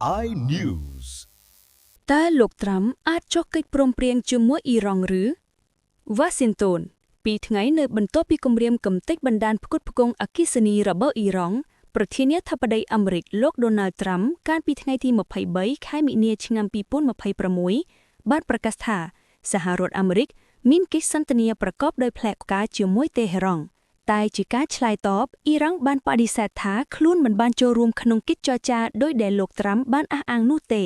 iNews តែលោកត្រាំអាចចុះកិច្ចព្រមព្រៀងជាមួយអ៊ីរ៉ង់ឬវ៉ាស៊ីនតោនពីថ្ងៃនៅបន្ទាប់ពីគម្រាមកំទេចបណ្ដានផ្គត់ផ្គង់អគ្គិសនីរបស់អ៊ីរ៉ង់ប្រធានាធិបតីអាមេរិកលោកដូណាល់ត្រាំកាលពីថ្ងៃទី23ខែមិនិនាឆ្នាំ2026បានប្រកាសថាសហរដ្ឋអាមេរិកមានកិច្ចសន្ទនាប្រកបដោយផ្លែផ្កាជាមួយតេហេរ៉ង់តែជាការឆ្លើយតបអ៊ីរ៉ង់បានបដិសេធថាខ្លួនមិនបានចូលរួមក្នុងកិច្ចចរចាដោយដែលលោកត្រាំបានអះអាងនោះទេ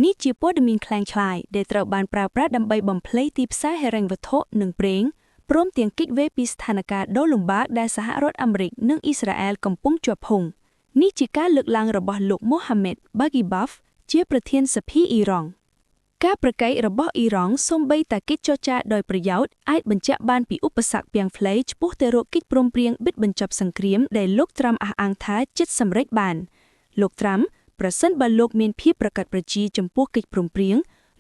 នេះជាព័ត៌មានคล้ายៗដែលត្រូវបានប្រើប្រាស់ដើម្បីបំភ្លៃទីផ្សារហិរញ្ញវត្ថុនិងប្រេងព្រមទាំងគេចវេពីស្ថានភាពដ៏លំបាកដែលសហរដ្ឋអាមេរិកនិងអ៊ីស្រាអែលកំពុងជាប់ហុងនេះជាការលើកឡើងរបស់លោកមូហាម៉េតបាហ្គីបាហ្វជាប្រធានសភាអ៊ីរ៉ង់ការប្រកែករបស់អ៊ីរ៉ង់សូម្បីតែកិច្ចចរចាដោយប្រយោជន៍អាចបញ្ជាក់បានពីឧបសគ្គទាំងផ្លេឆ្ពោះទៅរកកិច្ចព្រមព្រៀងបិទបញ្ចប់សង្គ្រាមដែលលោកត្រាំអះអាងថាជិតសម្រេចបានលោកត្រាំប្រសិនបើលោកមានភាពប្រកបប្រជាចំពោះកិច្ចព្រមព្រៀង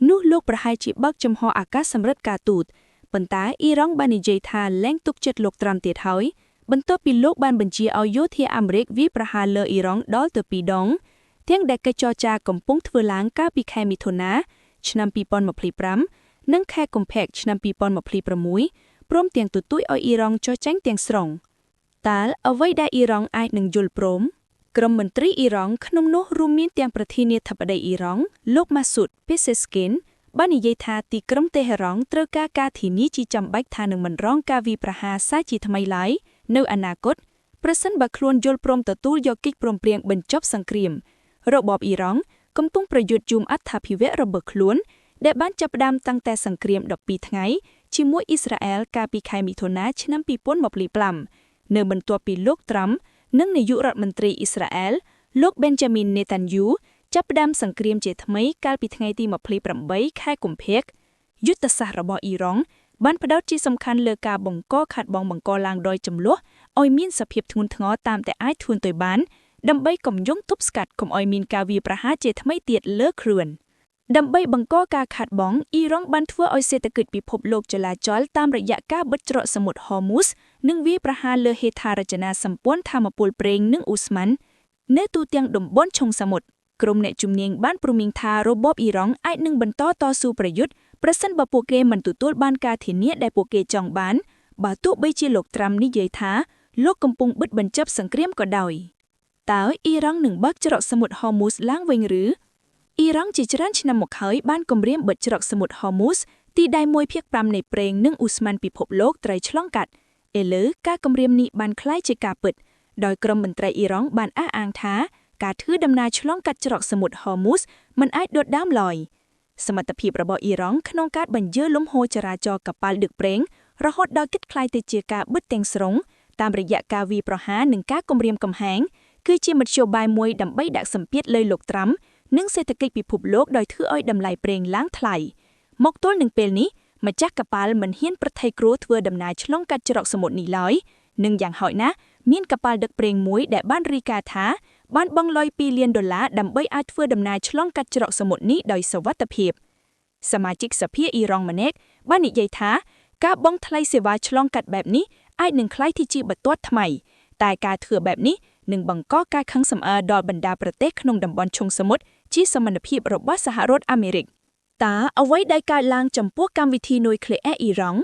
នោះលោកប្រហែលជាបើកចំហអាកាសសម្រិទ្ធការទូតប៉ុន្តែអ៊ីរ៉ង់បាននិយាយថាលែងទុកចិត្តលោកត្រាំទៀតហើយបន្ទាប់ពីលោកបានបញ្ជាឲ្យយោធាអាមេរិកវាយប្រហារលើអ៊ីរ៉ង់ដល់ទៅ2ដងទាំងដែលកិច្ចចរចាកំពុងធ្វើឡើងកាលពីខែមិថុនាឆ្នាំ2025និងខែកុម្ភៈឆ្នាំ2026ព្រមទាំងទទូចឲ្យអ៊ីរ៉ង់ចុះចាញ់ទាំងស្រុងតើអ្វីដែលអ៊ីរ៉ង់អាចនឹងយល់ព្រមក្រុមមន្ត្រីអ៊ីរ៉ង់ក្នុងនោះរួមមានទាំងប្រធានាធិបតីអ៊ីរ៉ង់លោកម៉ាស៊ូត ពេសេស្គីនបាននិយាយថាទីក្រុងតេហេរ៉ង់ត្រូវការធានាជាចាំបាច់ថានឹងមិនរងការវាយប្រហារសាជាថ្មីឡើយនៅអនាគតប្រសិនបើខ្លួនយល់ព្រមទទួលយកកិច្ចព្រមព្រៀងបញ្ចប់សង្គ្រាមរបបអ៊ីរ៉ង់កំពុងប្រយុទ្ធជុំអត្ថាភិវៈរបស់ខ្លួនដែលបានចាប់ផ្ដើមតាំងតែសង្គ្រាម12ថ្ងៃជាមួយអ៊ីស្រាអែលកាលពីខែមិថុនាឆ្នាំ2025នៅបន្ទាប់ពីលោកត្រាំនិងនាយករដ្ឋមន្ត្រីអ៊ីស្រាអែលលោក Benjamin Netanyahu ចាប់ផ្ដើមសង្គ្រាមជាថ្មីកាលពីថ្ងៃទី28ខែកុម្ភៈយុទ្ធសាស្ត្ររបស់អ៊ីរ៉ង់បានផ្ដោតជាសំខាន់លើការបង្កខាតបង់បង្កឡើងដោយចំនួនឲ្យមានសភាពធ្ងន់ធ្ងរតាមតែអាចធ្វើទៅបានដើម្បីកុំយងទប់ស្កាត់កុំឲ្យមានការវាយប្រហារជាថ្មីទៀតលើខ្លួនដើម្បីបង្កការខាតបង់អ៊ីរ៉ង់បានធ្វើឲ្យសេដ្ឋកិច្ចពិភពលោកចលាចលតាមរយៈការបិទច្រកសមុទ្រ Hormuz និងវាយប្រហារលើហេដ្ឋារចនាសម្ព័ន្ធថាមពលប្រេងនិងឧស្ម័ននៅទូទាំងតំបន់ឆុងសមុទ្រក្រុមអ្នកជំនាញបានព្រមានថារបបអ៊ីរ៉ង់អាចនឹងបន្តតស៊ូប្រយុទ្ធប្រសិនបើពួកគេមិនទទួលបានការធានាដែលពួកគេចង់បានបើទោះបីជាលោកត្រាំនិយាយថាលោកកំពុងបិទបញ្ចប់សង្គ្រាមក៏ដោយតើអ៊ីរ៉ង់នឹងបើកច្រកសមុទ្រ Hormuz ឡើងវិញឬអ៊ីរ៉ង់ជាច្រើនឆ្នាំមកហើយបានគម្រាមបិទច្រកសមុទ្រ Hormuz ទីដែល1/5នៃប្រេងនិងឧស្ម័នពិភពលោកត្រូវឆ្លងកាត់ឥឡូវការគម្រាមនេះបានคล้ายជាការពិតដោយក្រុមមន្ត្រីអ៊ីរ៉ង់បានអះអាងថាការធ្វើដំណើរឆ្លងកាត់ច្រកសមុទ្រ Hormuz មិនអាចដុតដាមឡើយសមត្ថភាពរបស់អ៊ីរ៉ង់ក្នុងការបញ្ជើលំហូរចរាចរណ៍កប៉ាល់ដឹកប្រេងរហូតដល់គិតคล้ายទៅជាការបិទទាំងស្រុងតាមរយៈការវាយប្រហារនិងការគំរាមកំហែងគឺជាមធ្យោបាយមួយដើម្បីដាក់សម្ពាធលើលោកត្រាំនិងសេដ្ឋកិច្ចពិភពលោកដោយធ្វើឲ្យតម្លៃប្រេងឡើងថ្លៃមកទល់នឹងពេលនេះម្ចាស់កប៉ាល់មិនហ៊ានប្រថុយគ្រោះធ្វើដំណើរឆ្លងកាត់ច្រកសមុទ្រនេះឡើយនិងយ៉ាងហោចណាស់មានកប៉ាល់ដឹកប្រេងមួយដែលបានរាយការណ៍ថាបានបង់លុយ$2លានដើម្បីអាចធ្វើដំណើរឆ្លងកាត់ច្រកសមុទ្រនេះដោយសុវត្ថិភាពសមាជិកសភាអ៊ីរ៉ង់ម្នាក់បាននិយាយថាការបង់ថ្លៃសេវាឆ្លងកាត់បែបនេះអាចនឹងក្លាយទៅជាបន្ទាត់ថ្មីតែការធ្វើបែបនេះនឹងបង្កការខឹងសម្អើរដល់បណ្ដាប្រទេសក្នុងតំបន់ឆុងសមុទ្រជាសមត្ថភាពរបស់សហរដ្ឋអាមេរិកតើអ្វីដែលកើតឡើងចំពោះកម្មវិធីនុយក្លេអ៊ែរអ៊ីរ៉ង់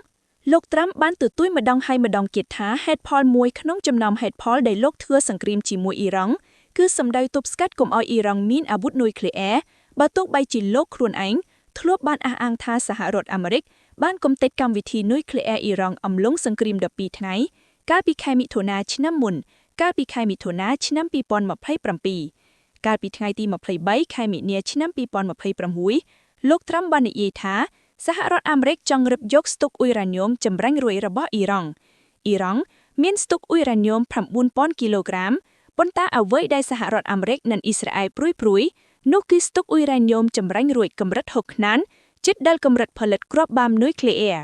លោកត្រាំបានទទូចម្ដងហើយម្ដងទៀតថាហេតុផលមួយក្នុងចំណោមហេតុផលដែលលោកធ្វើសង្គ្រាមជាមួយអ៊ីរ៉ង់គឺសម្ដៅទប់ស្កាត់កុំឲ្យអ៊ីរ៉ង់មានអាវុធនុយក្លេអ៊ែរបើទោះបីជាលោកខ្លួនឯងធ្លាប់បានអះអាងថាសហរដ្ឋអាមេរិកបានគំទេចកម្មវិធីនុយក្លេអ៊ែរអ៊ីរ៉ង់អំឡុងសង្គ្រាម12ថ្ងៃកាលពីខែមិថុនាឆ្នាំមុនកាលពីខែមិថុនាឆ្នាំ2027កាលពីថ្ងៃទី23ខែមិនិនាឆ្នាំ2026លោកត្រាំបាននិយាយថាសហរដ្ឋអាមេរិកចង់រឹបយកស្តុកអ៊ុយរ៉ាញ៉ូមចម្រាញ់រួយរបស់អ៊ីរ៉ង់មានស្តុកអ៊ុយរ៉ាញ៉ូម 9,000 គីឡូក្រាមប៉ុន្តែអ្វីដែលសហរដ្ឋអាមេរិកនិងអ៊ីស្រាអែលព្រួយនោះគឺស្តុកអ៊ុយរ៉ាញ៉ូមចម្រាញ់រួយកម្រិត6ខ្នាតជិតដល់កម្រិតផលិតគ្រាប់បាមនុយក្លេអ៊ែរ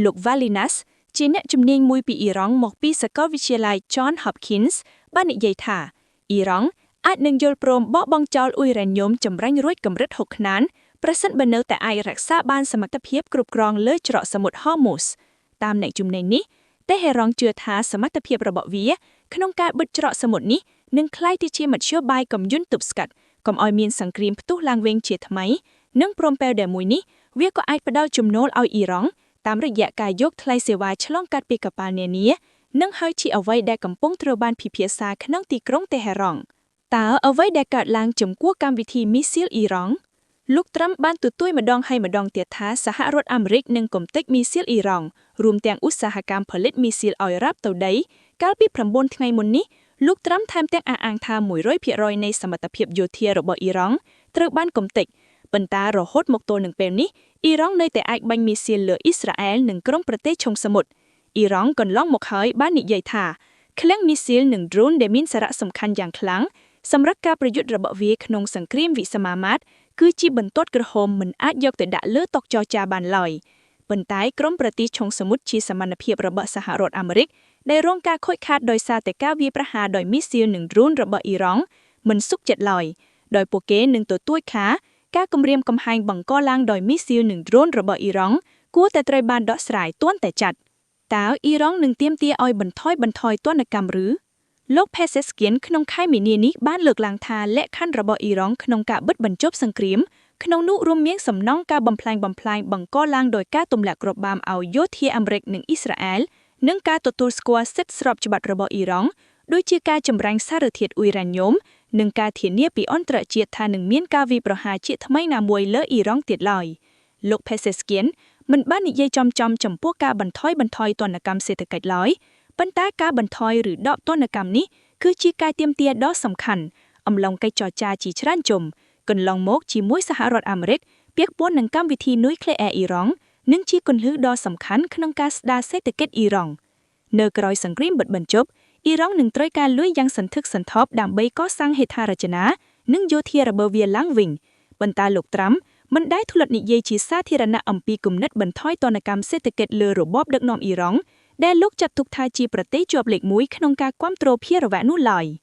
លោក Valinas ជាអ្នកជំនាញមួយពីអ៊ីរ៉ង់មកពីសាកលវិទ្យាល័យ John Hopkins បាននិយាយថាអ៊ីរ៉ង់អាចនឹងយល់ព្រមបោះបង់ចោលអ៊ុយរ៉ាញ៉ូមចម្រាញ់រួយកម្រិត6ខ្នាតប្រសិនបើនៅតែអាចរក្សាបានសមត្ថភាពគ្រប់គ្រងលើច្រកសមុទ្រ Hormuz តាមអ្នកជំនាញនេះតេហេរ៉ង់ជឿថាសមត្ថភាពរបស់វាក្នុងការបិទច្រកសមុទ្រនេះនឹងក្លាយទៅជាមធ្យោបាយកំយន្តទប់ស្កាត់ កុំឲ្យមានសង្គ្រាមផ្ទុះឡើងវិញជាថ្មីនិងព្រមពេលដែលមួយនេះវាក៏អាចផ្ដល់ចំណូលឲ្យអ៊ីរ៉ង់តាមរយៈការយកថ្លៃសេវាឆ្លងកាត់ពីកប៉ាល់នានានិងហើយជាអ្វីដែលកំពុងត្រូវបានពិភាក្សាក្នុងទីក្រុងតេហេរ៉ង់តើអ្វីដែលកើតឡើងចំពោះកម្មវិធីមីស៊ីលអ៊ីរ៉ង់លោកត្រាំបានទទូចម្ដងហើយម្ដងទៀតថាសហរដ្ឋអាមេរិកនឹងកំទេចមីស៊ីលអ៊ីរ៉ង់រួមទាំងឧស្សាហកម្មផលិតមីស៊ីលឲ្យរ៉ាប់ទៅដីកាលពី9ថ្ងៃមុននេះលោកត្រាំថែមទាំងអះអាងថា 100% នៃសមត្ថភាពយោធារបស់អ៊ីរ៉ង់ត្រូវបានកំទេចប៉ុន្តែរហូតមកទល់នឹងពេលនេះអ៊ីរ៉ង់នៅតែអាចបាញ់មីស៊ីលលើអ៊ីស្រាអែលនិងក្រុមប្រទេសឆុងសមុទ្រអ៊ីរ៉ង់កន្លងមកហើយបាននិយាយថាឃ្លាំងមីស៊ីលនិង drone ដែលមានសារៈសំខាន់យ៉ាងខ្លាំងសម្រាប់ការប្រយុទ្ធរបស់វាក្នុងសង្គ្រាមវិសាមាមាត្រគឺជាបន្ទាត់ក្រហមមិនអាចយកទៅដាក់លើតុចរចាបានឡើយប៉ុន្តែក្រុមប្រទេសឆុងសមុទ្រជាសមានភាពរបស់សហរដ្ឋអាមេរិកដែលរងការខូចខាតដោយសារតែការវាយប្រហារដោយមីស៊ីលនិង drone របស់អ៊ីរ៉ង់មិនសុខចិត្តឡើយដោយពួកគេនឹងទទួលថាការគំរាមកំហែងបង្កឡើងដោយមីស៊ីលនិង drone របស់អ៊ីរ៉ង់គួរតែត្រូវបានដោះស្រាយទាន់តែចាត់តើអ៊ីរ៉ង់នឹងទាមទារឲ្យបន្ថយទណ្ឌកម្មឬលោក Pezeshkian ក្នុងខែមីនានេះបានលើកឡើងថាលក្ខខណ្ឌរបស់អ៊ីរ៉ង់ក្នុងការបិទបញ្ចប់សង្គ្រាមក្នុងនោះរួមមានសំណងការបំផ្លាញបង្កឡើងដោយការទម្លាក់គ្រាប់បាមឲ្យយោធាអាមេរិកនិងអ៊ីស្រាអែលនិងការទទួលស្គាល់សិទ្ធិស្របច្បាប់របស់អ៊ីរ៉ង់ដូចជាការចម្រាញ់សារធាតុអ៊ុយរ៉ាញ៉ូមនិងការធានាពីអន្តរជាតិថានឹងមានការវាយប្រហារជាថ្មីណាមួយលើអ៊ីរ៉ង់ទៀតឡើយលោក Pezeshkian មិនបាននិយាយចំចំពោះការបន្ថយទណ្ឌកម្មសេដ្ឋកិច្ចឡើយប៉ុន្តែការបន្ថយឬដកទណ្ឌកម្មនេះគឺជាការទាមទារដ៏សំខាន់អំឡុងកិច្ចចរចាជាច្រើនជុំកន្លងមកជាមួយសហរដ្ឋអាមេរិកពាក់ព័ន្ធនឹងកម្មវិធីនុយក្លេអ៊ែរអ៊ីរ៉ង់និងជាគន្លឹះដ៏សំខាន់ក្នុងការស្ដារសេដ្ឋកិច្ចអ៊ីរ៉ង់នៅក្រោយសង្គ្រាមបិទបញ្ចប់អ៊ីរ៉ង់នឹងត្រូវការលុយយ៉ាងសន្ធឹកសន្ធាប់ដើម្បីកសាងហេដ្ឋារចនានិងយោធារបស់វាឡើងវិញប៉ុន្តែលោកត្រាំមិនដែលធ្លាប់និយាយជាសាធារណៈអំពីគំនិតបន្ថយទណ្ឌកម្មសេដ្ឋកិច្ចលើរបបដឹកនាំអ៊ីរ៉ង់ដែលលោកចាត់ទុកថាជាប្រទេសជាប់លេខ1ក្នុងការគាំទ្រភារវៈនោះឡើយ។